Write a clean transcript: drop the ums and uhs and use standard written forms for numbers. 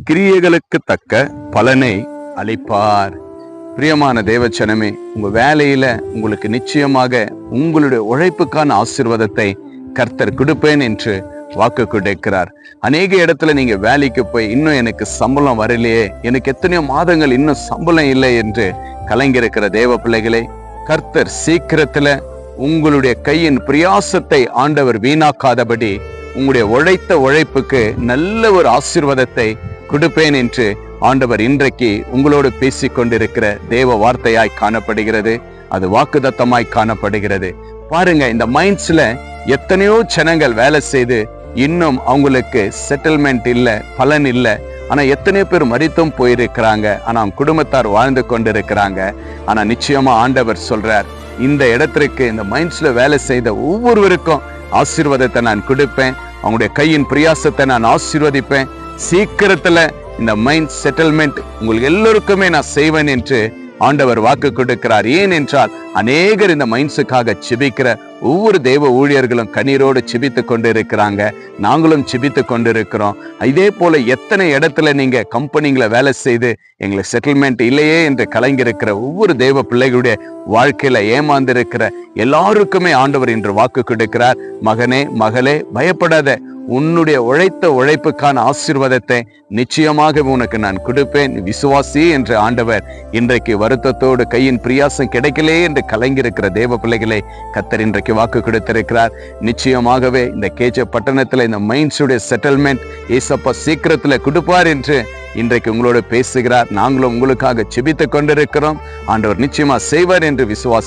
கிரியைகளுக்கு தக்க பலனை அளிப்பார். பிரியமான தேவச்சனமே, உங்க வேலையில உங்களுக்கு நிச்சயமாக உங்களுடைய உழைப்புக்கான ஆசீர்வாதத்தை கர்த்தர் கொடுப்பேன் என்று வாக்கு கொடுக்கிறார். அநேக இடத்துல நீங்க வேலைக்கு போய் இன்னும் எனக்கு சம்பளம் வரலையே, எனக்கு எத்தனையோ மாதங்கள் இன்னும் சம்பளம் இல்லை என்று கலங்கியிருக்கிற தேவ பிள்ளைகளே, கர்த்தர் சீக்கிரத்துல உங்களுடைய கையின் பிரயாசத்தை ஆண்டவர் வீணாக்காதபடி உங்களுடைய உழைத்த உழைப்புக்கு நல்ல ஒரு ஆசீர்வாதத்தை கொடுப்பேன் என்று ஆண்டவர் இன்றைக்கு உங்களோடு பேசிக் கொண்டிருக்கிற தேவ வார்த்தையாய் காணப்படுகிறது. அது வாக்குத்தத்தமாய் காணப்படுகிறது. பாருங்க, இந்த மைண்ட்ஸ்ல எத்தனையோ ஜனங்கள் வேலை செய்து இன்னும் அவங்களுக்கு செட்டில்மெண்ட் இல்ல, பலன் இல்ல. ஆனா எத்தனையோ பேர் மரித்தும் போயிருக்கிறாங்க. ஆனா அவங்க குடும்பத்தார் வாழ்ந்து கொண்டிருக்கிறாங்க. ஆனா நிச்சயமா ஆண்டவர் சொல்றார், இந்த இடத்திற்கு இந்த மைண்ட்ஸ்ல வேலை செய்த ஒவ்வொருவருக்கும் ஆசீர்வாதத்தை நான் கொடுப்பேன். அவங்களுடைய கையின் பிரயாசத்தை நான் ஆசீர்வதிப்பேன். சீக்கிரத்துல இந்த மைண்ட் செட்டில்மெண்ட் உங்களுக்கு எல்லோருக்குமே நான் செய்வேன் என்று ஆண்டவர் வாக்கு கொடுக்கிறார். ஏன் என்றால் அநேகர் இந்த மைண்ட்ஸுக்காக செபிக்கிற ஒவ்வொரு தேவ ஊழியர்களும் கண்ணீரோடு செபித்து கொண்டு இருக்கிறாங்க. நாங்களும் செபித்து கொண்டு இருக்கிறோம். இதே போல எத்தனை இடத்துல நீங்க கம்பெனிங்களை வேலை செய்து எங்களுக்கு செட்டில்மெண்ட் இல்லையே என்று கலங்கியிருக்கிற ஒவ்வொரு தேவ பிள்ளைகளுடைய வாழ்க்கையில ஏமாந்திருக்கிற எல்லாருக்குமே ஆண்டவர் இன்று வாக்கு கொடுக்கிறார். மகனே, மகளே, பயப்படாத. உன்னுடைய உழைத்த உழைப்புக்கான ஆசீர்வாதத்தை நிச்சயமாக உனக்கு நான் கொடுப்பேன், விசுவாசி என்று ஆண்டவர் இன்றைக்கு வருத்தத்தோடு கையின் பிரியாசம் கிடைக்கலே என்று கலங்கியிருக்கிற தேவ பிள்ளைகளை கர்த்தர் இன்றைக்கு வாக்கு கொடுத்திருக்கிறார். நிச்சயமாகவே இந்த கேஜ பட்டணத்துல இந்த மைண்ட்ஸுடைய செட்டில்மெண்ட் ஏசப்பா சீக்கிரத்துல கொடுப்பார் என்று இன்றைக்கு உங்களோடு பேசுகிறார். நாங்களும் உங்களுக்காக செபித்துக் கொண்டிருக்கிறோம். ஆண்டவர் நிச்சயமா செய்வார் என்று விசுவாசி